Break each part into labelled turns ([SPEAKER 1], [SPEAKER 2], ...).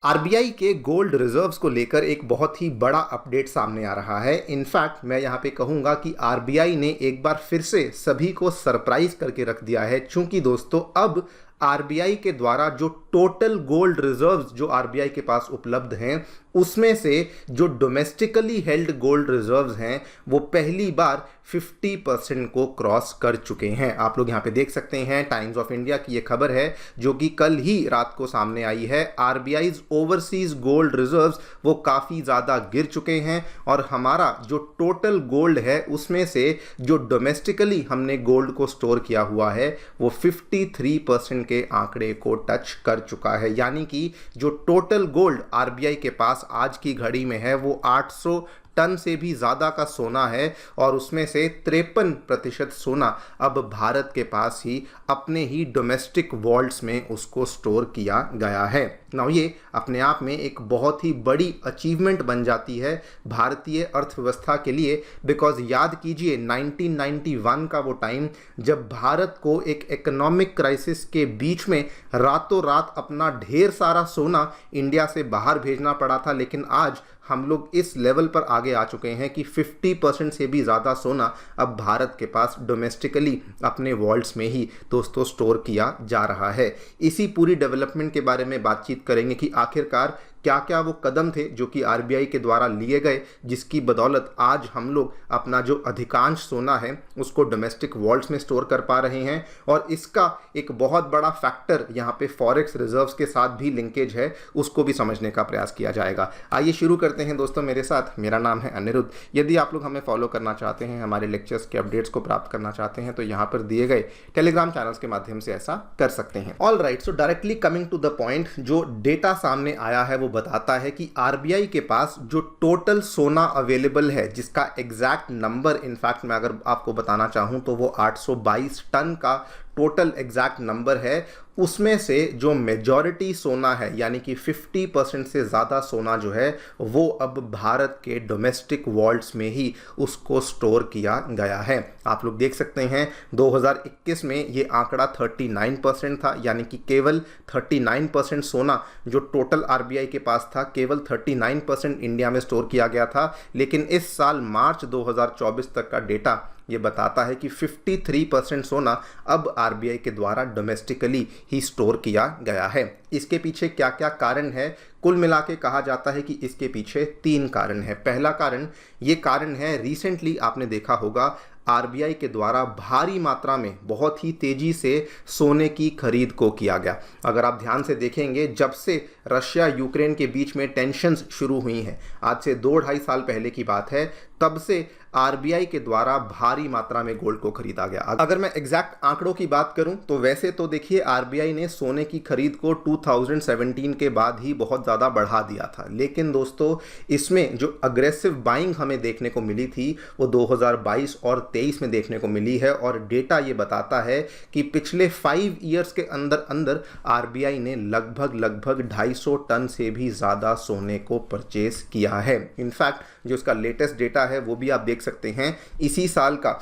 [SPEAKER 1] RBI के gold reserves को लेकर एक बहुत ही बड़ा अपडेट सामने आ रहा है। इनफैक्ट मैं यहाँ पे कहूँगा कि आरबीआई ने एक बार फिर से सभी को सरप्राइज करके रख दिया है, क्योंकि दोस्तों अब आरबीआई के द्वारा जो टोटल गोल्ड रिजर्व्स जो आरबीआई के पास उपलब्ध हैं उसमें से जो डोमेस्टिकली हेल्ड गोल्ड रिजर्व्स हैं वो पहली बार 50% को क्रॉस कर चुके हैं। आप लोग यहाँ पे देख सकते हैं, टाइम्स ऑफ इंडिया की ये खबर है जो कि कल ही रात को सामने आई है। आरबीआईज ओवरसीज गोल्ड रिजर्व्स वो काफ़ी ज़्यादा गिर चुके हैं और हमारा जो टोटल गोल्ड है उसमें से जो डोमेस्टिकली हमने गोल्ड को स्टोर किया हुआ है वो 53% के आंकड़े को टच कर चुका है। यानी कि जो टोटल गोल्ड आरबीआई के पास आज की घड़ी में है वो 800 टन से भी ज़्यादा का सोना है और उसमें से 53% सोना अब भारत के पास ही अपने ही डोमेस्टिक वॉल्ट्स में उसको स्टोर किया गया है। ना ये अपने आप में एक बहुत ही बड़ी अचीवमेंट बन जाती है भारतीय अर्थव्यवस्था के लिए, बिकॉज याद कीजिए 1991 का वो टाइम जब भारत को एक इकोनॉमिक क्राइसिस के बीच में रातों रात अपना ढेर सारा सोना इंडिया से बाहर भेजना पड़ा था, लेकिन आज हम लोग इस लेवल पर आगे आ चुके हैं कि 50% से भी ज़्यादा सोना अब भारत के पास डोमेस्टिकली अपने वॉल्ट्स में ही दोस्तों स्टोर किया जा रहा है। इसी पूरी डेवलपमेंट के बारे में बातचीत करेंगे कि आखिरकार क्या क्या वो कदम थे जो कि आरबीआई के द्वारा लिए गए जिसकी बदौलत आज हम लोग अपना जो अधिकांश सोना है उसको डोमेस्टिक वॉल्ट्स में स्टोर कर पा रहे हैं। और इसका एक बहुत बड़ा फैक्टर यहाँ पे फॉरेक्स रिजर्व्स के साथ भी लिंकेज है, उसको भी समझने का प्रयास किया जाएगा। आइए शुरू करते हैं दोस्तों मेरे साथ। मेरा नाम है अनिरुद्ध। यदि आप लोग हमें फॉलो करना चाहते हैं, हमारे लेक्चर्स के अपडेट्स को प्राप्त करना चाहते हैं तो यहाँ पर दिए गए टेलीग्राम चैनल्स के माध्यम से ऐसा कर सकते हैं। All right, so directly coming to the point, जो डेटा सामने आया है वो बताता है कि आरबीआई के पास जो टोटल सोना अवेलेबल है जिसका एग्जैक्ट नंबर इनफैक्ट मैं अगर आपको बताना चाहूं तो वो 822 टन का टोटल एग्जैक्ट नंबर है। उसमें से जो मेजॉरिटी सोना है यानी कि 50% से ज़्यादा सोना जो है वो अब भारत के डोमेस्टिक वॉल्ट्स में ही उसको स्टोर किया गया है। आप लोग देख सकते हैं 2021 में ये आंकड़ा 39% था, यानी कि केवल 39% सोना जो टोटल आरबीआई के पास था केवल 39% इंडिया में स्टोर किया गया था। लेकिन इस साल मार्च 2024 तक का डेटा ये बताता है कि 53% सोना अब आरबीआई के द्वारा डोमेस्टिकली ही स्टोर किया गया है। इसके पीछे क्या क्या कारण है? कुल मिला के कहा जाता है कि इसके पीछे 3 कारण है। पहला कारण ये कारण है, रिसेंटली आपने देखा होगा आरबीआई के द्वारा भारी मात्रा में बहुत ही तेजी से सोने की खरीद को किया गया। अगर आप ध्यान से देखेंगे, जब से रशिया यूक्रेन के बीच में टेंशन्स शुरू हुई हैं, आज से 2-2.5 साल पहले की बात है, तब से आरबीआई के द्वारा भारी मात्रा में गोल्ड को खरीदा गया। अगर मैं एग्जैक्ट आंकड़ों की बात करूं तो वैसे तो देखिए आरबीआई ने सोने की खरीद को 2017 के बाद ही बहुत ज़्यादा बढ़ा दिया था, लेकिन दोस्तों इसमें जो अग्रेसिव बाइंग हमें देखने को मिली थी वो 2022 और 23 में देखने को मिली है। और डेटा ये बताता है कि पिछले 5 ईयर्स के अंदर अंदर आरबीआई ने लगभग 250 टन से भी ज़्यादा सोने को परचेज किया है। इनफैक्ट जो इसका लेटेस्ट डेटा है वो भी आप देख सकते हैं। इसी साल का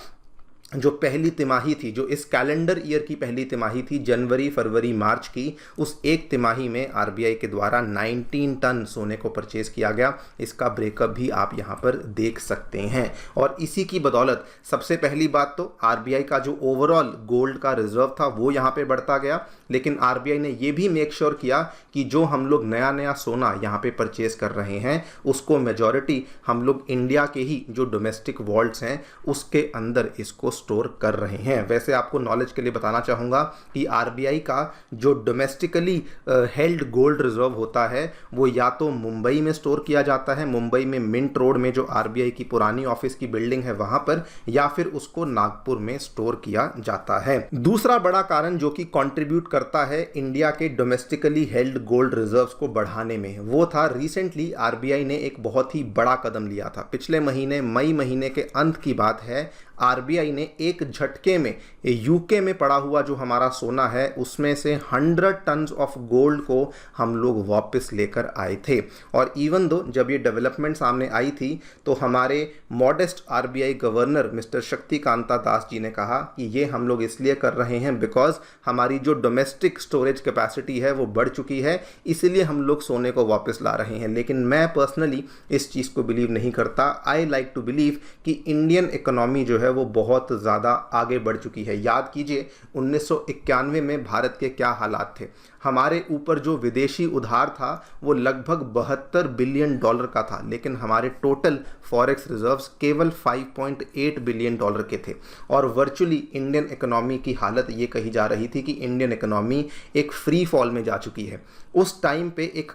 [SPEAKER 1] जो पहली तिमाही थी, जो इस कैलेंडर ईयर की पहली तिमाही थी, जनवरी फरवरी मार्च की, उस एक तिमाही में आरबीआई के द्वारा 19 टन सोने को परचेज किया गया। इसका ब्रेकअप भी आप यहाँ पर देख सकते हैं। और इसी की बदौलत सबसे पहली बात तो आरबीआई का जो ओवरऑल गोल्ड का रिजर्व था वो यहाँ पे बढ़ता गया, लेकिन आरबीआई ने ये भी मेक श्योर किया कि जो हम लोग नया नया सोना यहाँ पे परचेज कर रहे हैं उसको मेजॉरिटी हम लोग इंडिया के ही जो डोमेस्टिक वॉल्ट्स हैं उसके अंदर इसको स्टोर कर रहे हैं। वैसे आपको नॉलेज के लिए बताना चाहूँगा कि आरबीआई का जो डोमेस्टिकली हेल्ड गोल्ड रिजर्व होता है वो या तो मुंबई में स्टोर किया जाता है, मुंबई में मिंट रोड में जो आरबीआई की पुरानी ऑफिस की बिल्डिंग है वहां पर, या फिर उसको नागपुर में स्टोर किया जाता है। दूसरा बड़ा कारण जो कि कंट्रीब्यूट करता है इंडिया के डोमेस्टिकली हेल्ड गोल्ड रिजर्व्स को बढ़ाने में, वो था रिसेंटली आरबीआई ने एक बहुत ही बड़ा कदम लिया था। पिछले महीने मई महीने के अंत की बात है, आरबीआई ने एक झटके में यूके में पड़ा हुआ जो हमारा सोना है उसमें से 100 टन ऑफ गोल्ड को हम लोग वापस लेकर आए थे। और इवन दो जब ये डेवलपमेंट सामने आई थी तो हमारे modest RBI governor mister Shaktikanta Das ji ने कहा कि ये हम लोग इसलिए कर रहे हैं बिकॉज हमारी जो डोमेस्टिक स्टोरेज कैपेसिटी है वो बढ़ चुकी है, इसलिए हम लोग सोने को वापस ला रहे हैं। लेकिन मैं पर्सनली इस चीज़ को बिलीव नहीं करता। आई लाइक टू बिलीव कि इंडियन इकोनॉमी जो है वो बहुत ज़्यादा आगे बढ़ चुकी है। याद कीजिए 1991 में भारत के क्या हालात थे। हमारे ऊपर जो विदेशी उधार था वो लगभग 72 बिलियन डॉलर का था, लेकिन हमारे टोटल फॉरेक्स रिजर्व्स केवल 5.8 बिलियन डॉलर के थे। और वर्चुअली इंडियन इकोनॉमी की हालत ये कही जा रही थी कि इंडियन इकोनॉमी एक फ्री फॉल में जा चुकी है। उस टाइम पे एक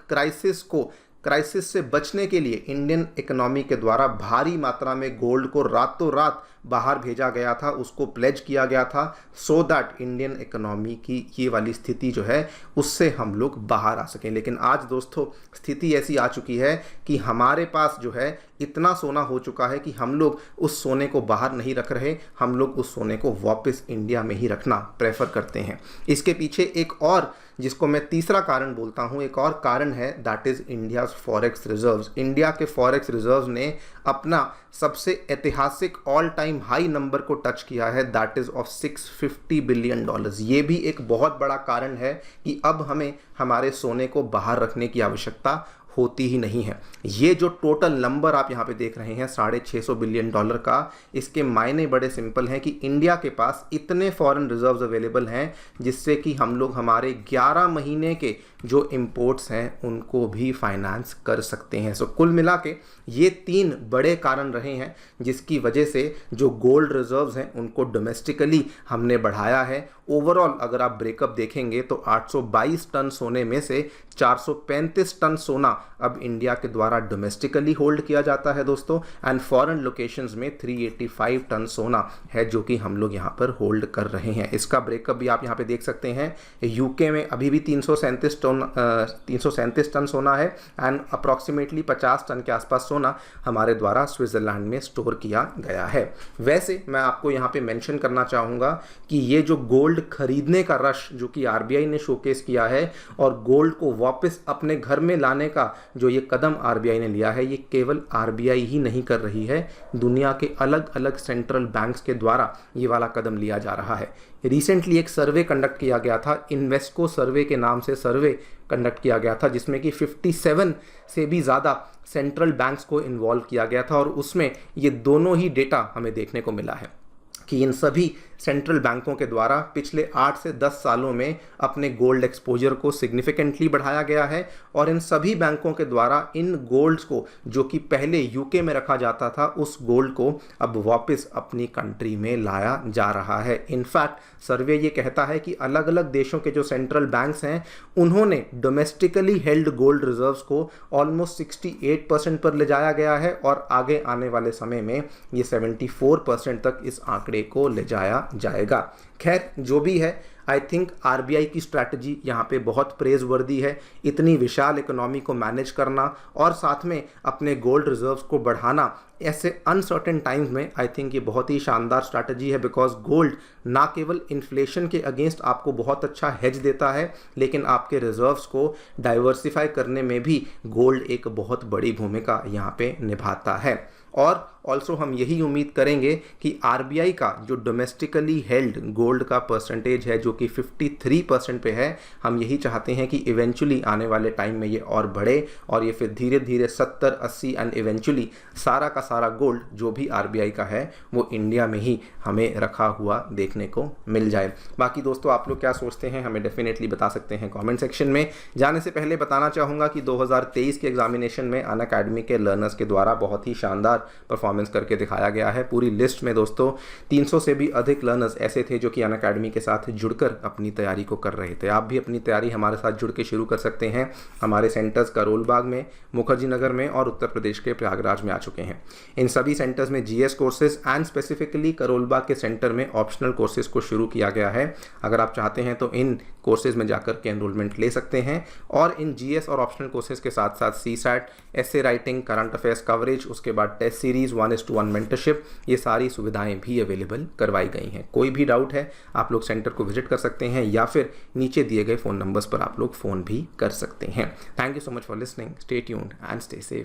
[SPEAKER 1] क्राइसिस से बचने के लिए इंडियन इकोनॉमी के द्वारा भारी मात्रा में गोल्ड को रातों रात बाहर भेजा गया था, उसको प्लेज किया गया था सो दैट इंडियन इकोनॉमी की ये वाली स्थिति जो है उससे हम लोग बाहर आ सकें। लेकिन आज दोस्तों स्थिति ऐसी आ चुकी है कि हमारे पास जो है इतना सोना हो चुका है कि हम लोग उस सोने को बाहर नहीं रख रहे, हम लोग उस सोने को वापस इंडिया में ही रखना प्रेफर करते हैं। इसके पीछे एक और, जिसको मैं तीसरा कारण बोलता हूँ, एक और कारण है, that is India's forex reserves. India के फॉरेक्स रिजर्व्स ने अपना सबसे ऐतिहासिक ऑल टाइम हाई नंबर को टच किया है, that is of 650 billion dollars. ये भी एक बहुत बड़ा कारण है कि अब हमें हमारे सोने को बाहर रखने की आवश्यकता होती ही नहीं है। ये जो टोटल नंबर आप यहाँ पे देख रहे हैं 650 बिलियन डॉलर का, इसके मायने बड़े सिंपल हैं कि इंडिया के पास इतने फॉरेन रिजर्व्स अवेलेबल हैं जिससे कि हम लोग हमारे 11 महीने के जो इंपोर्ट्स हैं उनको भी फाइनेंस कर सकते हैं। सो कुल मिला के ये 3 बड़े कारण रहे हैं जिसकी वजह से जो गोल्ड रिजर्व्स हैं उनको डोमेस्टिकली हमने बढ़ाया है। ओवरऑल अगर आप ब्रेकअप देखेंगे तो 822 टन सोने में से 435 टन सोना अब इंडिया के द्वारा डोमेस्टिकली होल्ड किया जाता है दोस्तों, एंड फॉरेन लोकेशंस में 385 टन सोना है जो कि हम लोग यहाँ पर होल्ड कर रहे हैं। इसका ब्रेकअप भी आप यहाँ पे देख सकते हैं। यूके में अभी भी 337 टन सोना है एंड अप्रॉक्सीमेटली 50 टन के आसपास सोना हमारे द्वारा स्विट्जरलैंड में स्टोर किया गया है। वैसे मैं आपको यहाँ पे मेंशन करना चाहूँगा कि ये जो गोल्ड खरीदने का रश जो कि आरबीआई ने शोकेस किया है और गोल्ड को वापस अपने घर में लाने का जो ये कदम आरबीआई ने लिया है, ये केवल आरबीआई ही नहीं कर रही है, दुनिया के अलग अलग सेंट्रल बैंक्स के द्वारा ये वाला कदम लिया जा रहा है। रिसेंटली एक सर्वे कंडक्ट किया गया था, इन्वेस्को सर्वे के नाम से सर्वे कंडक्ट किया गया था जिसमें कि 57 से भी ज़्यादा सेंट्रल बैंक्स को इन्वॉल्व किया गया था और उसमें ये दोनों ही डेटा हमें देखने को मिला है कि इन सभी सेंट्रल बैंकों के द्वारा पिछले 8 से 10 सालों में अपने गोल्ड एक्सपोजर को सिग्निफिकेंटली बढ़ाया गया है और इन सभी बैंकों के द्वारा इन गोल्ड्स को जो कि पहले यूके में रखा जाता था उस गोल्ड को अब वापस अपनी कंट्री में लाया जा रहा है। इनफैक्ट सर्वे ये कहता है कि अलग अलग देशों के जो सेंट्रल बैंक्स हैं उन्होंने डोमेस्टिकली हेल्ड गोल्ड रिजर्व्स को ऑलमोस्ट 68% पर ले जाया गया है और आगे आने वाले समय में ये 74% तक इस आंकड़े को ले जाया जाएगा। खैर जो भी है, आई थिंक आरबीआई की स्ट्रैटेजी यहाँ पे बहुत प्रेज वर्दी है। इतनी विशाल इकोनॉमी को मैनेज करना और साथ में अपने गोल्ड रिजर्व्स को बढ़ाना ऐसे अनसर्टेन टाइम्स में आई थिंक ये बहुत ही शानदार स्ट्रैटेजी है, बिकॉज गोल्ड ना केवल इन्फ्लेशन के अगेंस्ट आपको बहुत अच्छा हेज देता है लेकिन आपके रिजर्व्स को डाइवर्सिफाई करने में भी गोल्ड एक बहुत बड़ी भूमिका यहाँ पे निभाता है। और ऑल्सो हम यही उम्मीद करेंगे कि आरबीआई का जो डोमेस्टिकली हेल्ड गोल्ड का परसेंटेज है जो कि 53% पे है, हम यही चाहते हैं कि इवेंचुअली आने वाले टाइम में ये और बढ़े और ये फिर धीरे धीरे 70, 80 एंड इवेंचुअली सारा का सारा गोल्ड जो भी आरबीआई का है वो इंडिया में ही हमें रखा हुआ देखने को मिल जाए। बाकी दोस्तों आप लोग क्या सोचते हैं हमें डेफिनेटली बता सकते हैं कॉमेंट सेक्शन में। जाने से पहले बताना चाहूँगा कि 2023 के एग्जामिनेशन में अनअकैडमी के लर्नर्स के द्वारा बहुत ही शानदार परफॉर्मेंस करके दिखाया गया है। पूरी लिस्ट में दोस्तों 300 से भी अधिक लर्नर्स ऐसे थे जो कि अनअकैडमी के साथ जुड़कर अपनी तैयारी को कर रहे थे। आप भी अपनी तैयारी हमारे साथ जुड़ के शुरू कर सकते हैं। हमारे सेंटर्स करोल बाग में, मुखर्जी नगर में और उत्तर प्रदेश के प्रयागराज में आ चुके हैं। इन सभी सेंटर्स में GS courses and specifically Karol Bagh के सेंटर में ऑप्शनल कोर्सेज को शुरू किया गया है। अगर आप चाहते हैं तो इन कोर्सेज में जाकर के एनरोलमेंट ले सकते हैं। और इन जीएस और ऑप्शनल कोर्सेज के साथ साथ CSAT, essay writing, current affairs coverage, उसके बाद टेस्ट सीरीज, 1:1 मेंटरशिप, ये सारी सुविधाएं भी अवेलेबल करवाई गई हैं। कोई भी डाउट है आप लोग सेंटर को विजिट कर सकते हैं या फिर नीचे दिए गए फ़ोन नंबर्स पर आप लोग फ़ोन भी कर सकते हैं। Thank you so much for listening, stay tuned and stay safe.